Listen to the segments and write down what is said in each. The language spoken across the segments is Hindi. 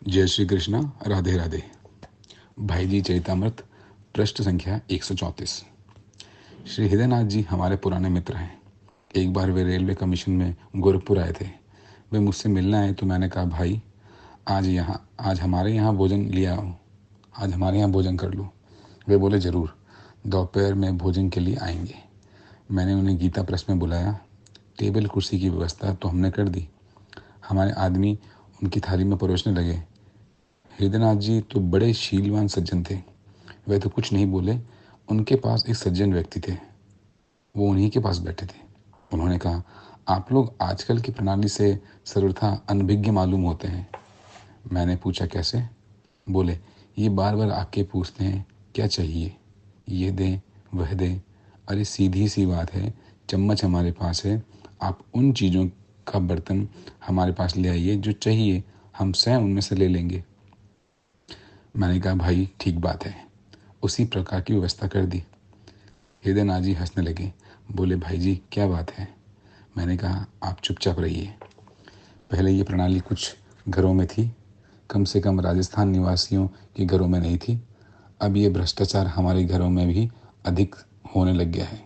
जय श्री कृष्णा। राधे राधे। भाई जी चरितामृत पृष्ठ संख्या 134। श्री हृदयनाथ जी हमारे पुराने मित्र हैं। एक बार वे रेलवे कमीशन में गोरखपुर आए थे। वे मुझसे मिलने आए तो मैंने कहा, भाई आज हमारे यहाँ भोजन लिया आओ, आज हमारे यहाँ भोजन कर लो। वे बोले, ज़रूर, दोपहर में भोजन के लिए आएंगे। मैंने उन्हें गीता प्रेस में बुलाया। टेबल कुर्सी की व्यवस्था तो हमने कर दी। हमारे आदमी उनकी थाली में परोसने लगे। हृदयनाथ जी तो बड़े शीलवान सज्जन थे। वे तो कुछ नहीं बोले। उनके पास एक सज्जन व्यक्ति थे, वो उन्हीं के पास बैठे थे। उन्होंने कहा, आप लोग आजकल की प्रणाली से सर्वथा अनभिज्ञ मालूम होते हैं। मैंने पूछा, कैसे? बोले, ये बार बार आके पूछते हैं क्या चाहिए, ये दें वह दें। अरे सीधी सी बात है, चम्मच हमारे पास है, आप उन चीज़ों का बर्तन हमारे पास ले आइए जो चाहिए, हम स्वयं उनमें से ले लेंगे। मैंने कहा, भाई ठीक बात है। उसी प्रकार की व्यवस्था कर दी। हृदयनाथ जी हंसने लगे। बोले, भाई जी क्या बात है? मैंने कहा, आप चुपचाप रहिए। पहले ये प्रणाली कुछ घरों में थी, कम से कम राजस्थान निवासियों के घरों में नहीं थी। अब ये भ्रष्टाचार हमारे घरों में भी अधिक होने लग गया है।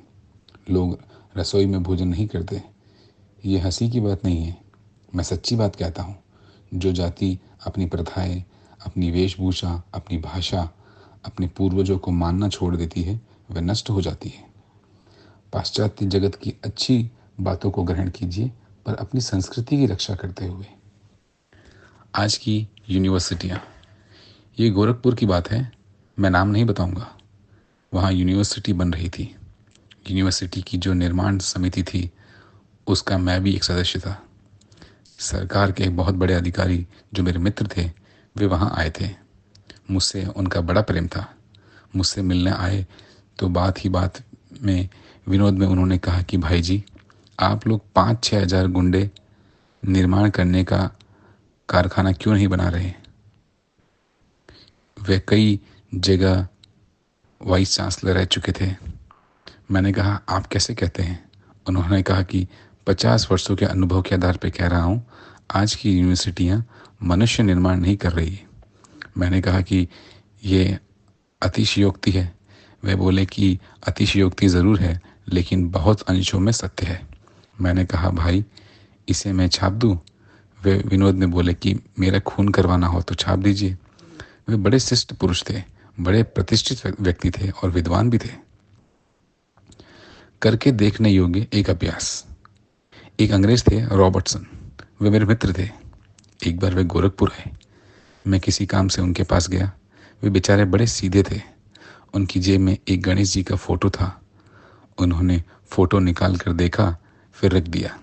लोग रसोई में भोजन नहीं करते। ये हंसी की बात नहीं है, मैं सच्ची बात कहता हूँ। जो जाति अपनी प्रथाएं, अपनी वेशभूषा, अपनी भाषा, अपने पूर्वजों को मानना छोड़ देती है, वह नष्ट हो जाती है। पाश्चात्य जगत की अच्छी बातों को ग्रहण कीजिए, पर अपनी संस्कृति की रक्षा करते हुए। आज की यूनिवर्सिटियाँ, ये गोरखपुर की बात है, मैं नाम नहीं बताऊंगा। वहाँ यूनिवर्सिटी बन रही थी। यूनिवर्सिटी की जो निर्माण समिति थी, उसका मैं भी एक सदस्य था। सरकार के एक बहुत बड़े अधिकारी जो मेरे मित्र थे, वे वहाँ आए थे। मुझसे उनका बड़ा प्रेम था। मुझसे मिलने आए तो बात ही बात में, विनोद में उन्होंने कहा कि भाई जी, आप लोग 5-6 हज़ार गुंडे निर्माण करने का कारखाना क्यों नहीं बना रहे? वे कई जगह वाइस चांसलर रह चुके थे। मैंने कहा, आप कैसे कहते हैं? उन्होंने कहा कि 50 वर्षों के अनुभव के आधार पर कह रहा हूँ, आज की यूनिवर्सिटियाँ मनुष्य निर्माण नहीं कर रही। मैंने कहा कि ये अतिशयोक्ति है। वे बोले कि अतिशयोक्ति ज़रूर है, लेकिन बहुत अंशों में सत्य है। मैंने कहा, भाई इसे मैं छाप दूँ? वे विनोद में बोले कि मेरा खून करवाना हो तो छाप दीजिए। वे बड़े शिष्ट पुरुष थे, बड़े प्रतिष्ठित व्यक्ति थे और विद्वान भी थे। करके देखने योग्य एक अभ्यास। एक अंग्रेज थे, रॉबर्टसन। वे मेरे मित्र थे। एक बार वे गोरखपुर आए। मैं किसी काम से उनके पास गया। वे बेचारे बड़े सीधे थे। उनकी जेब में एक गणेश जी का फोटो था। उन्होंने फोटो निकाल कर देखा, फिर रख दिया।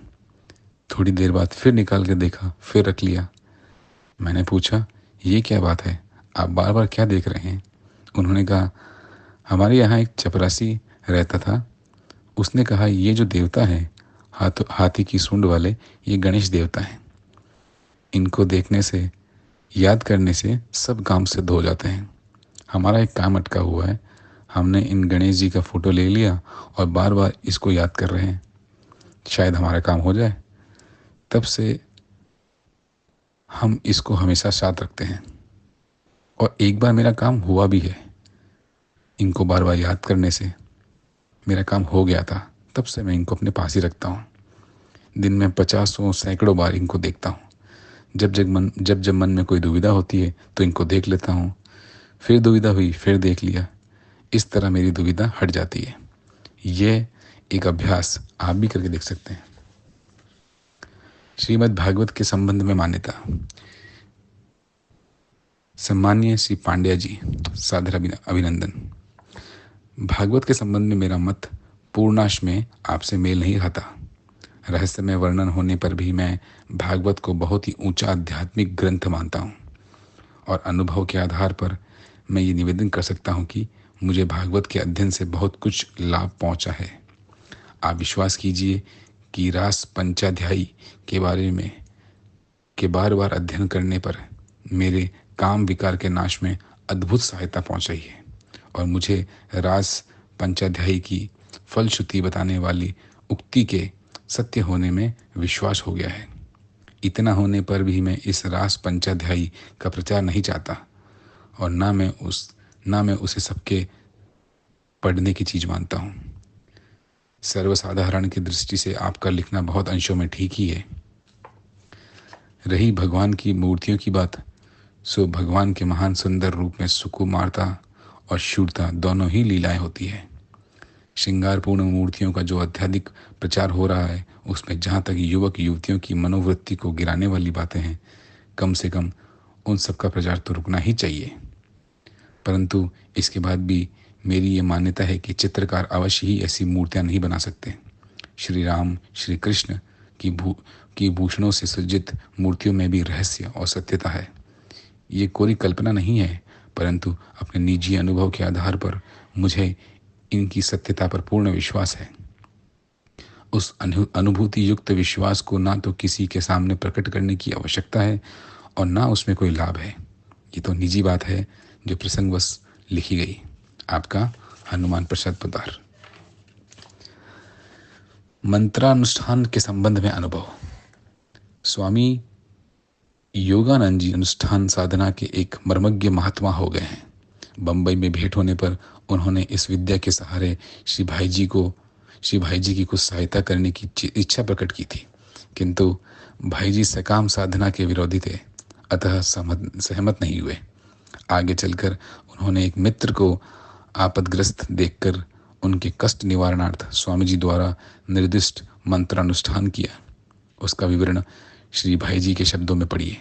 थोड़ी देर बाद फिर निकाल कर देखा, फिर रख लिया। मैंने पूछा, ये क्या बात है, आप बार बार क्या देख रहे हैं? उन्होंने कहा, हमारे यहाँ एक चपरासी रहता था। उसने कहा, ये जो देवता है हाथी की सूंड वाले, ये गणेश देवता हैं। इनको देखने से, याद करने से सब काम सिद्ध हो जाते हैं। हमारा एक काम अटका हुआ है। हमने इन गणेश जी का फोटो ले लिया और बार बार इसको याद कर रहे हैं, शायद हमारा काम हो जाए। तब से हम इसको हमेशा साथ रखते हैं, और एक बार मेरा काम हुआ भी है। इनको बार बार याद करने से मेरा काम हो गया था। तब से मैं इनको अपने पास ही रखता हूँ। दिन में 50 सैकड़ों बार इनको देखता हूँ। जब जब मन में कोई दुविधा होती है तो इनको देख लेता हूँ। फिर दुविधा हुई, फिर देख लिया। इस तरह मेरी दुविधा हट जाती है। ये एक अभ्यास आप भी करके देख सकते हैं। श्रीमद् भागवत के संबंध में मान्यता। सम्माननीय श्री पांड्या जी, सादर अभिनंदन। भागवत के संबंध में मेरा मत पूर्णांश में आपसे मेल नहीं खाता। रहस्यमय वर्णन होने पर भी मैं भागवत को बहुत ही ऊंचा आध्यात्मिक ग्रंथ मानता हूँ, और अनुभव के आधार पर मैं ये निवेदन कर सकता हूँ कि मुझे भागवत के अध्ययन से बहुत कुछ लाभ पहुँचा है। आप विश्वास कीजिए कि रास पंचाध्यायी के बारे में बार बार अध्ययन करने पर मेरे काम विकार के नाश में अद्भुत सहायता पहुँचाई है, और मुझे रास पंचाध्यायी की फलश्रुति बताने वाली उक्ति के सत्य होने में विश्वास हो गया है। इतना होने पर भी मैं इस रास पंचाध्यायी का प्रचार नहीं चाहता, और ना मैं उसे सबके पढ़ने की चीज मानता हूँ। सर्वसाधारण की दृष्टि से आपका लिखना बहुत अंशों में ठीक ही है। रही भगवान की मूर्तियों की बात, सो भगवान के महान सुंदर रूप में सुकुमारता और शूरता दोनों ही लीलाएं होती है। श्रृंगारपूर्ण मूर्तियों का जो अत्यधिक प्रचार हो रहा है, उसमें जहाँ तक युवक युवतियों की मनोवृत्ति को गिराने वाली बातें हैं, कम से कम उन सब का प्रचार तो रुकना ही चाहिए। परंतु इसके बाद भी मेरी ये मान्यता है कि चित्रकार अवश्य ही ऐसी मूर्तियां नहीं बना सकते। श्री राम, श्री कृष्ण की भूषणों से सज्जित मूर्तियों में भी रहस्य और सत्यता है। ये कोई कल्पना नहीं है, परंतु अपने निजी अनुभव के आधार पर मुझे इनकी सत्यता पर पूर्ण विश्वास है। उस अनुभूति युक्त विश्वास को ना तो किसी के सामने प्रकट करने की आवश्यकता है और ना उसमें कोई लाभ है। ये तो निजी बात है जो प्रसंगवश लिखी गई। आपका हनुमान प्रसाद पोद्दार। मंत्रानुष्ठान के संबंध में अनुभव। स्वामी योगानंद जी अनुष्ठान साधना के एक मर्मज्ञ महात्मा हो गए हैं। बंबई में भेंट होने पर उन्होंने इस विद्या के सहारे श्री भाई जी की कुछ सहायता करने की इच्छा प्रकट की थी, किंतु भाई जी सकाम साधना के विरोधी थे, अतः सहमत नहीं हुए। आगे चलकर उन्होंने एक मित्र को आपदग्रस्त देखकर उनके कष्ट निवारणार्थ स्वामी जी द्वारा निर्दिष्ट मंत्रानुष्ठान किया। उसका विवरण श्री भाई जी के शब्दों में पढ़िए।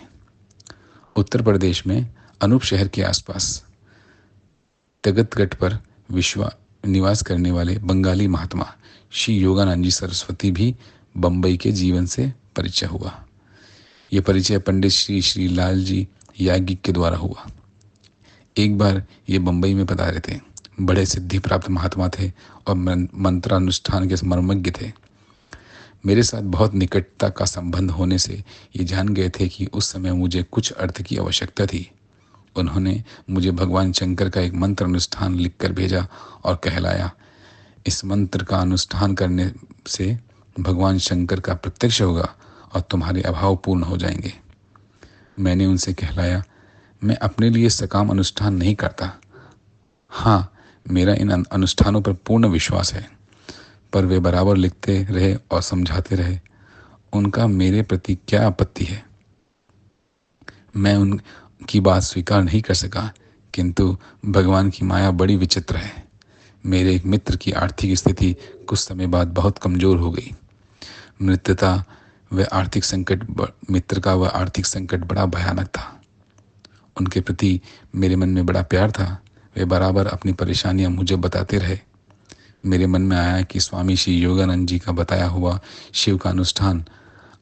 उत्तर प्रदेश में अनूप शहर के आसपास तगतगढ़ पर निवास करने वाले बंगाली महात्मा श्री योगानंद जी सरस्वती भी बंबई के जीवन से परिचय हुआ। यह परिचय पंडित श्री लाल जी याज्ञिक के द्वारा हुआ। एक बार ये बंबई में पधारे थे। बड़े सिद्धि प्राप्त महात्मा थे और मंत्रानुष्ठान के मर्मज्ञ थे। मेरे साथ बहुत निकटता का संबंध होने से ये जान गए थे कि उस समय मुझे कुछ अर्थ की आवश्यकता थी। उन्होंने मुझे भगवान शंकर का एक मंत्र अनुष्ठान लिखकर भेजा और कहलाया, इस मंत्र का अनुष्ठान करने से भगवान शंकर का प्रत्यक्ष होगा और तुम्हारे अभाव पूर्ण हो जाएंगे। मैंने उनसे कहलाया, मैं अपने लिए सकाम अनुष्ठान नहीं करता। हाँ, मेरा इन अनुष्ठानों पर पूर्ण विश्वास है, पर वे बराबर लिखते रहे और समझाते रहे। उनका मेरे प्रति क्या आपत्ति है? मैं उनकी बात स्वीकार नहीं कर सका, किंतु भगवान की माया बड़ी विचित्र है। मेरे एक मित्र की आर्थिक स्थिति कुछ समय बाद बहुत कमजोर हो गई। मित्र का वह आर्थिक संकट बड़ा भयानक था। उनके प्रति मेरे मन में बड़ा प्यार था। वे बराबर अपनी परेशानियां मुझे बताते रहे। मेरे मन में आया कि स्वामी श्री योगानंद जी का बताया हुआ शिव का अनुष्ठान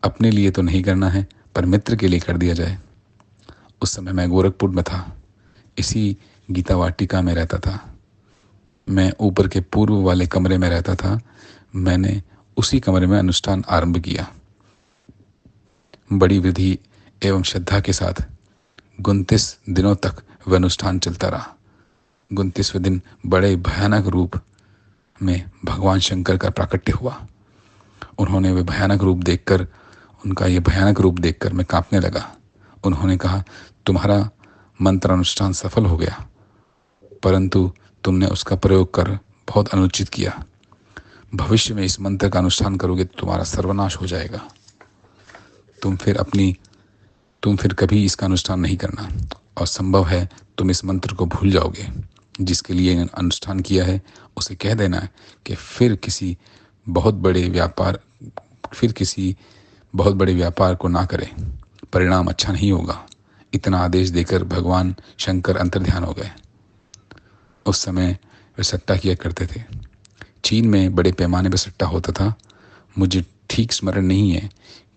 अपने लिए तो नहीं करना है, पर मित्र के लिए कर दिया जाए। उस समय मैं गोरखपुर में था। इसी गीता वाटिका में रहता था। मैं ऊपर के पूर्व वाले कमरे में रहता था। मैंने उसी कमरे में अनुष्ठान आरंभ किया। बड़ी विधि एवं श्रद्धा के साथ 29 दिनों तक वह अनुष्ठान चलता रहा। 29वें दिन बड़े भयानक रूप में भगवान शंकर का प्राकट्य हुआ। उनका यह भयानक रूप देखकर मैं कांपने लगा। उन्होंने कहा, तुम्हारा मंत्र अनुष्ठान सफल हो गया, परंतु तुमने उसका प्रयोग कर बहुत अनुचित किया। भविष्य में इस मंत्र का अनुष्ठान करोगे तो तुम्हारा सर्वनाश हो जाएगा। तुम फिर कभी इसका अनुष्ठान नहीं करना, और संभव है तुम इस मंत्र को भूल जाओगे। जिसके लिए अनुष्ठान किया है उसे कह देना कि फिर किसी बहुत बड़े व्यापार को ना करे, परिणाम अच्छा नहीं होगा। इतना आदेश देकर भगवान शंकर अंतर्ध्यान हो गए। उस समय वे सट्टा किया करते थे। चीन में बड़े पैमाने पर सट्टा होता था। मुझे ठीक स्मरण नहीं है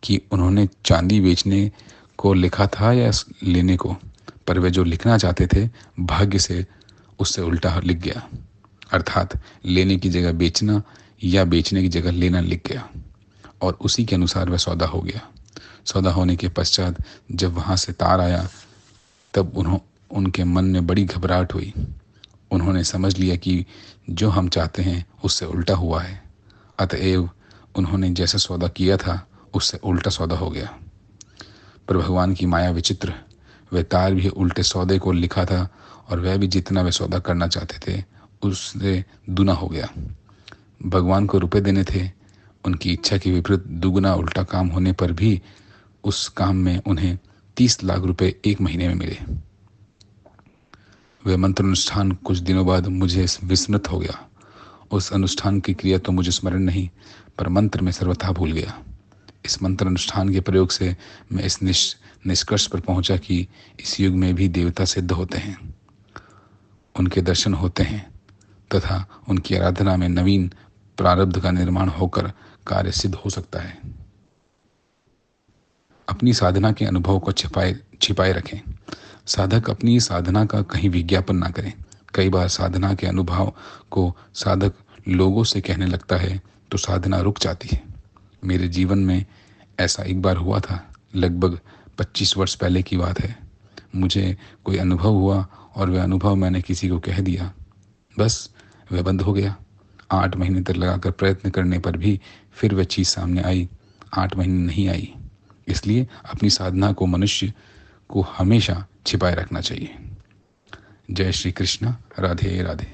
कि उन्होंने चांदी बेचने को लिखा था या लेने को, पर वे जो लिखना चाहते थे भाग्य से उससे उल्टा लिख गया, अर्थात लेने की जगह बेचना या बेचने की जगह लेना लिख गया, और उसी के अनुसार वह सौदा हो गया। सौदा होने के पश्चात जब वहां से तार आया तब उनके मन में बड़ी घबराहट हुई। उन्होंने समझ लिया कि जो हम चाहते हैं उससे उल्टा हुआ है। अतएव उन्होंने जैसा सौदा किया था उससे उल्टा सौदा हो गया। पर भगवान की माया विचित्र। वह तार भी उल्टे सौदे को लिखा था और वह भी जितना वे सौदा करना चाहते थे उससे दुना हो गया। भगवान को रुपए देने थे। उनकी इच्छा के विपरीत दुगुना उल्टा काम होने पर भी उस काम में उन्हें 30 लाख रुपए एक महीने में मिले। वह मंत्र अनुष्ठान कुछ दिनों बाद मुझे विस्मृत हो गया। उस अनुष्ठान की क्रिया तो मुझे स्मरण नहीं, पर मंत्र में सर्वथा भूल गया। इस मंत्र अनुष्ठान के प्रयोग से मैं इस निष्कर्ष पर पहुंचा कि इस युग में भी देवता सिद्ध होते हैं, उनके दर्शन होते हैं तथा उनकी आराधना में नवीन प्रारब्ध का निर्माण होकर कार्य सिद्ध हो सकता है। अपनी साधना के अनुभव को छिपाए रखें। साधक अपनी साधना का कहीं विज्ञापन ना करें। कई बार साधना के अनुभव को साधक लोगों से कहने लगता है तो साधना रुक जाती है। मेरे जीवन में ऐसा एक बार हुआ था। लगभग 25 वर्ष पहले की बात है। मुझे कोई अनुभव हुआ और वह अनुभव मैंने किसी को कह दिया, बस वह बंद हो गया। 8 महीने तक लगाकर प्रयत्न करने पर भी फिर वह चीज़ सामने आई, 8 महीने नहीं आई। इसलिए अपनी साधना को मनुष्य को हमेशा छिपाए रखना चाहिए। जय श्री कृष्ण। राधे राधे।